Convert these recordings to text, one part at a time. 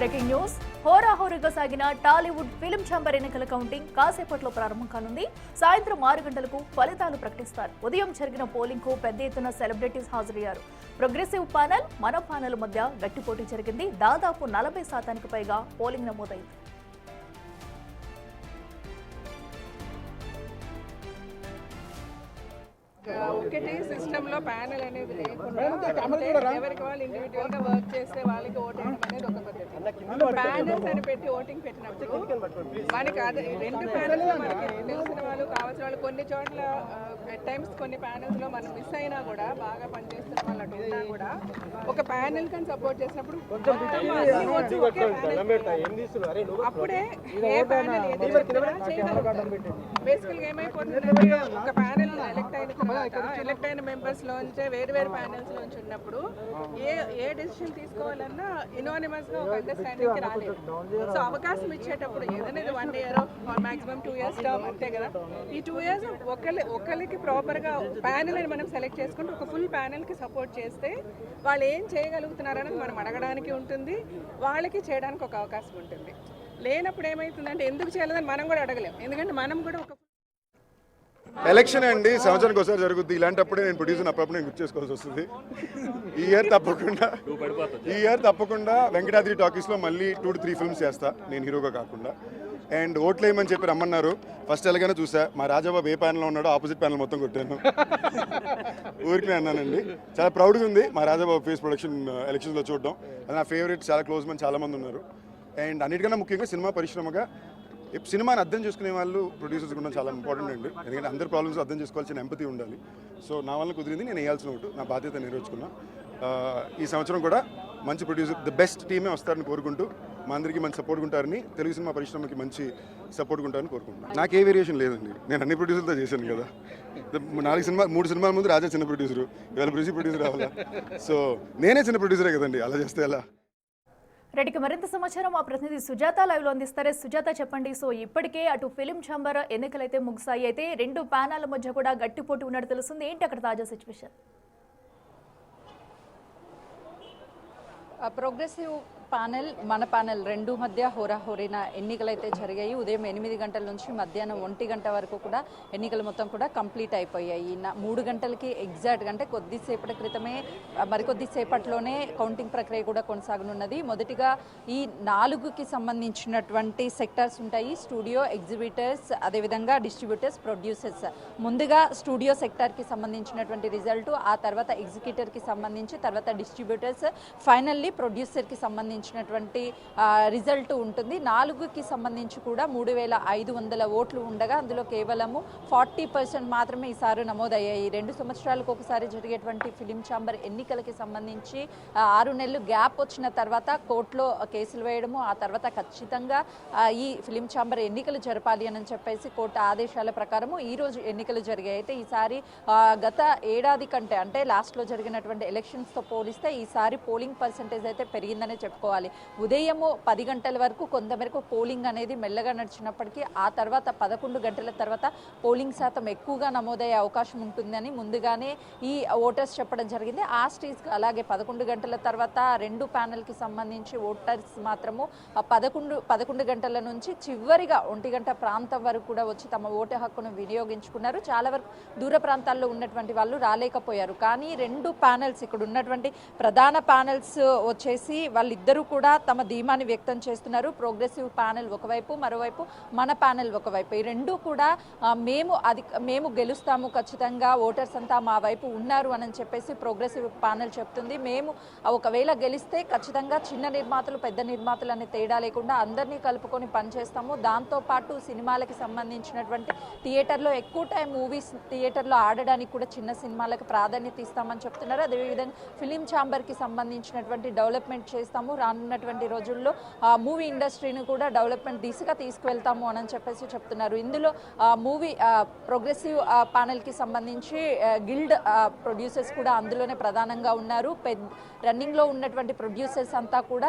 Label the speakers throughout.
Speaker 1: Breaking news. హోరాహోరీగా సాగిన Tollywood film chamber ఎన్నికల కౌంటింగ్ కాసేపట్లో ప్రారంభం కానుంది. సాయంత్రం 6 గంటలకు ఫలితాలు ప్రకటిస్తారు. ఉదయం జరిగిన పోలింగ్ కు పెద్ద ఎత్తున సెలబ్రిటీస్ హాజరయ్యారు. ప్రోగ్రెసివ్ ప్యానెల్, మన ప్యానెల్ మధ్య గట్టి పోటీ జరిగింది. దాదాపు 40% పైగా పోలింగ్ నమోదైంది.
Speaker 2: ఒకటి సిస్టంలో ప్యానెల్ అనేది లేకుండా ఎవరికి వాళ్ళు ఇండివిజువల్ గా వర్క్ చేస్తే వాళ్ళకి ఓటింగ్ అనేది ఒక పద్ధతి. ప్యానెల్స్ అని పెట్టి ఓటింగ్ పెట్టినప్పుడు మనకి అదే రెండు ప్యానెల్స్ మనకి తెలిసిన వాళ్ళు కావాల్సిన వాళ్ళు కొన్ని చోట్ల టైమ్స్ కొన్ని ప్యానెల్స్ లో మనం మిస్ అయినా కూడా బాగా పనిచేస్తున్న వాళ్ళు అటు ఉన్నా కూడా ఒక ప్యానెల్ కానీ సపోర్ట్ చేసినప్పుడు అప్పుడే ఏ ప్యానెల్ బేసికల్ గా ఏమైపోతుందంటే ఒక ప్యానెల్ ఎలక్ట్ అయిన మెంబర్స్ లోంచే వేరు వేరు ప్యానెల్స్ లోంచి ఉన్నప్పుడు ఏ డెసిషన్ తీసుకోవాలన్నా ఇనానిమస్ గా ఒక అండర్స్టాండింగ్ కి రాలేదు. సో అవకాశం ఇచ్చేటప్పుడు ఏదైనా 1 year మాక్సిమం 2 years టర్మ్ అంతే కదా. ఈ 2 years ఒకరికి ప్రాపర్ గా ప్యానెల్ అని మనం సెలెక్ట్ చేసుకుంటే ఒక ఫుల్ ప్యానెల్ కి సపోర్ట్ చేస్తే వాళ్ళు ఏం చేయగలుగుతున్నారనేది మనం అడగడానికి ఉంటుంది, వాళ్ళకి చేయడానికి ఒక అవకాశం ఉంటుంది. లేనప్పుడు ఏమవుతుందంటే ఎందుకు చేయలేదని మనం కూడా అడగలేం, ఎందుకంటే మనం కూడా ఒక
Speaker 3: ఎలక్షన్ అండి సంవత్సరానికి ఒకసారి జరుగుద్ది. ఇలాంటప్పుడే నేను ప్రొడ్యూసర్ అప్పుడప్పుడు నేను గుర్తు చేసుకోవాల్సి వస్తుంది. ఈ ఇయర్ తప్పకుండా వెంకటాద్రి టాకీస్లో మళ్ళీ 2 to 3 ఫిల్మ్స్ చేస్తా నేను హీరోగా కాకుండా. అండ్ ఓట్లు వేయమని చెప్పి రమ్మన్నారు. ఫస్ట్ ఎలాగైనా చూసా, మా రాజాబాబు ఏ ప్యానెల్లో ఉన్నాడో ఆపోజిట్ ప్యానెల్ మొత్తం కొట్టాను. ఊరికి అన్నానండి. చాలా ప్రౌడ్గా ఉంది మా రాజాబాబు ఫేస్ ప్రొడక్షన్ ఎలక్షన్స్లో చూడడం. అది నా ఫేవరెట్, చాలా క్లోజ్ మంది చాలామంది ఉన్నారు. అండ్ అన్నిటికన్నా ముఖ్యంగా సినిమా పరిశ్రమగా సినిమాని అర్థం చేసుకునే వాళ్ళు ప్రొడ్యూసర్స్ కూడా చాలా ఇంపార్టెంట్ అండి. ఎందుకంటే అందరి ప్రాబ్లమ్స్ అర్థం చేసుకోవాల్సిన ఎంపతి ఉండాలి. సో నా వల్ల కుదిరింది, నేను వేయాల్సిన ఒకటి నా బాధ్యత నెరవేర్చుకున్నా. ఈ సంవత్సరం కూడా మంచి ప్రొడ్యూసర్, ది బెస్ట్ టీమే వస్తారని కోరుకుంటూ, మా అందరికీ మంచి సపోర్ట్ ఉంటారని, తెలుగు సినిమా పరిశ్రమకి మంచి సపోర్ట్ ఉంటారని కోరుకుంటున్నాను. నాకు ఏ వేరియేషన్ లేదండి, నేను అన్ని ప్రొడ్యూసర్తో చేశాను కదా. 3 సినిమాల ముందు రాజా చిన్న ప్రొడ్యూసరు, ఇవాళ బ్రిజీ ప్రొడ్యూసర్ అవ్వాలా. సో నేనే చిన్న ప్రొడ్యూసరే కదండి, అలా చేస్తే ఎలా.
Speaker 1: రెడ్డికి మరింత సమాచారం మా ప్రతినిధి సుజాత లైవ్ లో అందిస్తారు. సుజాత చెప్పండి. సో ఇప్పటికే అటు ఫిలిం ఛాంబర్ ఎన్నికలైతే ముగిసాయి, అయితే 2 ప్యానెల్ మధ్య కూడా గట్టి పోటీ ఉన్నట్టు తెలుస్తుంది. ఏంటి అక్కడ తాజా సిచ్యువేషన్?
Speaker 4: ప్రోగ్రెసివ్ ప్యానెల్, మన ప్యానెల్ రెండు మధ్య హోరాహోరీన ఎన్నికలైతే జరిగాయి. ఉదయం 8 గంటల నుంచి మధ్యాహ్నం 1 గంట వరకు కూడా ఎన్నికలు మొత్తం కూడా కంప్లీట్ అయిపోయాయి. 3 గంటలకి ఎగ్జాక్ట్గా, అంటే కొద్దిసేపటి క్రితమే మరికొద్దిసేపట్లోనే కౌంటింగ్ ప్రక్రియ కూడా కొనసాగనున్నది. మొదటిగా ఈ 4కి సంబంధించినటువంటి సెక్టార్స్ ఉంటాయి: స్టూడియో, ఎగ్జిబిటర్స్, అదేవిధంగా డిస్ట్రిబ్యూటర్స్, ప్రొడ్యూసర్స్. ముందుగా స్టూడియో సెక్టార్కి సంబంధించినటువంటి రిజల్ట్, ఆ తర్వాత ఎగ్జిక్యూటర్కి సంబంధించి, తర్వాత డిస్ట్రిబ్యూటర్స్, ఫైనల్లీ ప్రొడ్యూసర్కి సంబంధించినటువంటి రిజల్ట్ ఉంటుంది. 4కి సంబంధించి కూడా 3500 ఓట్లు ఉండగా అందులో కేవలము 40% మాత్రమే ఈసారి నమోదయ్యాయి. 2 సంవత్సరాలకు ఒకసారి జరిగేటువంటి ఫిలిం ఛాంబర్ ఎన్నికలకి సంబంధించి 6 నెలలు గ్యాప్ వచ్చిన తర్వాత కోర్టులో కేసులు వేయడము, ఆ తర్వాత ఖచ్చితంగా ఈ ఫిలిం ఛాంబర్ ఎన్నికలు జరపాలి అని చెప్పేసి కోర్టు ఆదేశాల ప్రకారము ఈరోజు ఎన్నికలు జరిగాయి. అయితే ఈసారి గత ఏడాది కంటే, అంటే లాస్ట్లో జరిగినటువంటి ఎలక్షన్స్తో పోలిస్తే ఈసారి పోలింగ్ పర్సంటేజ్ అయితే పెరిగిందనే చెప్పుకోవాలి. ఉదయము 10 గంటల వరకు కొంతమేరకు పోలింగ్ అనేది మెల్లగా నడిచినప్పటికీ ఆ తర్వాత 11 గంటల తర్వాత పోలింగ్ శాతం ఎక్కువగా నమోదయ్యే అవకాశం ఉంటుందని ముందుగానే ఈ ఓటర్స్ చెప్పడం జరిగింది. ఆ స్టేజ్ అలాగే 11 గంటల తర్వాత 2 ప్యానెల్కి సంబంధించి ఓటర్స్ మాత్రము 11 గంటల నుంచి చివరిగా 1 గంట ప్రాంతం వరకు కూడా వచ్చి తమ ఓటు హక్కును వినియోగించుకున్నారు. చాలా వరకు దూర ప్రాంతాల్లో ఉన్నటువంటి వాళ్ళు రాలేకపోయారు. కానీ 2 ప్యానెల్స్, ఇక్కడ ఉన్నటువంటి ప్రధాన ప్యానెల్స్ వచ్చేసి వాళ్ళిద్దరూ కూడా తమ ధీమాని వ్యక్తం చేస్తున్నారు. ప్రోగ్రెసివ్ ప్యానెల్ ఒకవైపు, మరోవైపు మన ప్యానెల్ ఒకవైపు. ఈ 2 కూడా మేము గెలుస్తాము, ఖచ్చితంగా ఓటర్స్ అంతా మా వైపు ఉన్నారు అని చెప్పేసి ప్రోగ్రెసివ్ ప్యానెల్ చెప్తుంది. మేము ఒకవేళ గెలిస్తే ఖచ్చితంగా చిన్న నిర్మాతలు, పెద్ద నిర్మాతలు అనే తేడా లేకుండా అందరినీ కలుపుకొని పనిచేస్తాము. దాంతోపాటు సినిమాలకి సంబంధించినటువంటి థియేటర్లో ఎక్కువ టైం మూవీస్ థియేటర్లో ఆడడానికి కూడా చిన్న సినిమాలకు ప్రాధాన్యత ఇస్తామని చెప్తున్నారు. అదేవిధంగా ఫిలిం ఛాంబర్కి సంబంధించినటువంటి డెవలప్మెంట్ చేస్తాము, రానున్నటువంటి రోజుల్లో మూవీ ఇండస్ట్రీని కూడా డెవలప్మెంట్ దిశగా తీసుకువెళ్తాము అని చెప్పేసి చెప్తున్నారు. ఇందులో మూవీ ప్రోగ్రెసివ్ ప్యానెల్కి సంబంధించి గిల్డ్ ప్రొడ్యూసర్స్ కూడా అందులోనే ప్రధానంగా ఉన్నారు. రన్నింగ్లో ఉన్నటువంటి ప్రొడ్యూసర్స్ అంతా కూడా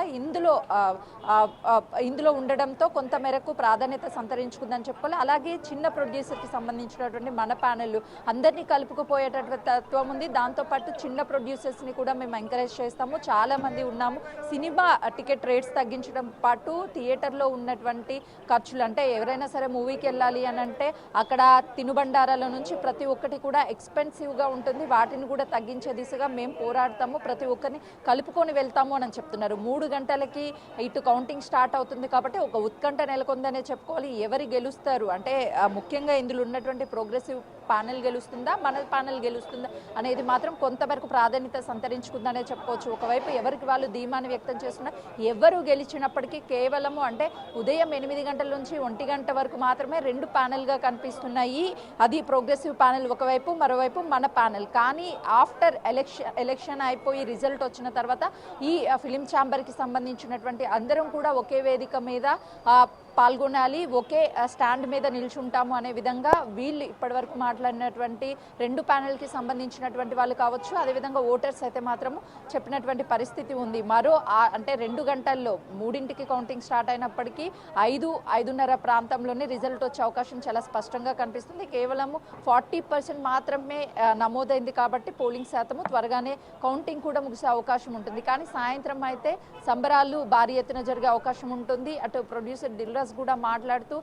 Speaker 4: ఇందులో ఉండడంతో కొంత మేరకు ప్రాధాన్యత సంతరించుకుందని చెప్పుకోవాలి. అలాగే చిన్న ప్రొడ్యూసర్కి సంబంధించినటువంటి మన ప్యానెల్ అందరినీ కలుపుకుపోయేటటువంటి తత్వం ఉంది. దాంతోపాటు చిన్న ప్రొడ్యూసర్స్ని కూడా మేము ఎంకరేజ్ చేస్తాము. చాలామంది మంది ఉన్నాము. సినిమా టికెట్ రేట్స్ తగ్గించడం పాటు థియేటర్లో ఉన్నటువంటి ఖర్చులు, అంటే ఎవరైనా సరే మూవీకి వెళ్ళాలి అని అంటే అక్కడ తినుబండారాల నుంచి ప్రతి ఒక్కటి కూడా ఎక్స్పెన్సివ్గా ఉంటుంది. వాటిని కూడా తగ్గించే దిశగా మేము పోరాడతాము, ప్రతి ఒక్కరిని కలుపుకొని వెళ్తాము అని చెప్తున్నారు. 3 గంటలకి ఇటు కౌంటింగ్ స్టార్ట్ అవుతుంది కాబట్టి ఒక ఉత్కంఠ నెలకొందనే చెప్పుకోవాలి. ఎవరు గెలుస్తారు అంటే ముఖ్యంగా ఇందులో ఉన్నటువంటి ప్రోగ్రెసివ్ ప్యానెల్ గెలుస్తుందా, మన ప్యానెల్ గెలుస్తుందా అనేది మాత్రం కొంతవరకు ప్రాధాన్యత సంతరించుకుందనే చెప్పుకోవచ్చు. ఒకవైపు ఎవరికి వాళ్ళు ధీమాన్ని వ్యక్తం చేస్తున్నా, ఎవరు గెలిచినప్పటికీ కేవలము అంటే ఉదయం 8 గంటల నుంచి 1 గంట వరకు మాత్రమే 2 ప్యానెల్గా కనిపిస్తున్నాయి. అది ప్రోగ్రెసివ్ ప్యానెల్ ఒకవైపు, మరోవైపు మన ప్యానెల్. కానీ ఆఫ్టర్ ఎలక్షన్ అయిపోయి రిజల్ట్ వచ్చిన తర్వాత ఈ ఫిలిం ఛాంబర్కి సంబంధించినటువంటి అందరం కూడా ఒకే వేదిక మీద పాల్గొనాలి, ఒకే స్టాండ్ మీద నిల్చుంటాము అనే విధంగా వీళ్ళు ఇప్పటివరకు మాట్లాడినటువంటి 2 ప్యానెల్కి సంబంధించినటువంటి వాళ్ళు కావచ్చు, అదేవిధంగా ఓటర్స్ అయితే మాత్రము చెప్పినటువంటి పరిస్థితి ఉంది. అంటే 2 గంటల్లో 3ంటికి కౌంటింగ్ స్టార్ట్ అయినప్పటికీ 5-5:30 ప్రాంతంలోనే రిజల్ట్ వచ్చే అవకాశం చాలా స్పష్టంగా కనిపిస్తుంది. కేవలము 40% మాత్రమే నమోదైంది కాబట్టి పోలింగ్ శాతము త్వరగానే కౌంటింగ్ కూడా ముగిసే అవకాశం ఉంటుంది. కానీ సాయంత్రం అయితే సంబరాలు భారీ ఎత్తున జరిగే అవకాశం ఉంటుంది. అటు ప్రొడ్యూసర్ దిల్ రాజు కూడా మాట్లాడుతూ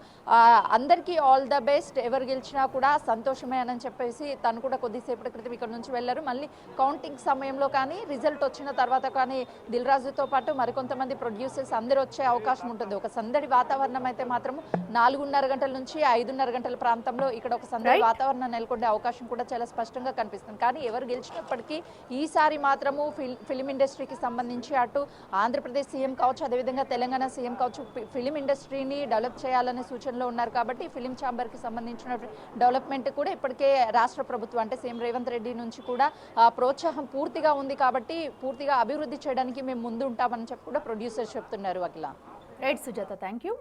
Speaker 4: అందరికీ ఆల్ ద బెస్ట్, ఎవరు గెలిచినా కూడా సంతోషమే అని చెప్పేసి తను కూడా కొద్దిసేపటి క్రితం ఇక్కడ నుంచి వెళ్ళారు. మళ్ళీ కౌంటింగ్ సమయంలో కానీ రిజల్ట్ వచ్చిన తర్వాత కానీ దిల్ రాజుతో పాటు మరికొంతమంది ప్రొడ్యూసర్స్ అందరూ వచ్చే అవకాశం ఉంటుంది. ఒక సందడి వాతావరణం అయితే మాత్రం 4:30 గంటల నుంచి 5:30 గంటల ప్రాంతంలో ఇక్కడ ఒక సందడి వాతావరణం నెలకొండే అవకాశం కూడా చాలా స్పష్టంగా కనిపిస్తుంది. కానీ ఎవరు గెలిచినప్పటికీ ఈసారి మాత్రము ఫిలిం ఇండస్ట్రీకి సంబంధించి అటు ఆంధ్రప్రదేశ్ సీఎం కావచ్చు, అదేవిధంగా తెలంగాణ సీఎం కావచ్చు, ఫిలిం ఇండస్ట్రీని డెవలప్ చేయాలనే సూచనలో ఉన్నారు. కాబట్టి ఫిలిం ఛాంబర్కి సంబంధించిన డెవలప్మెంట్ కూడా ఇప్పటికే రాష్ట్ర ప్రభుత్వం అంటే సీఎం రేవంత్ రెడ్డి నుంచి కూడా ప్రోత్సాహం పూర్తిగా ఉంది. కాబట్టి పూర్తిగా అభివృద్ధి చేయడానికి మేము ముందు ఉంటామని చెప్పి కూడా ప్రొడ్యూసర్స్ చెప్తున్నారు. Akhila.
Speaker 1: Right Sujatha, thank you.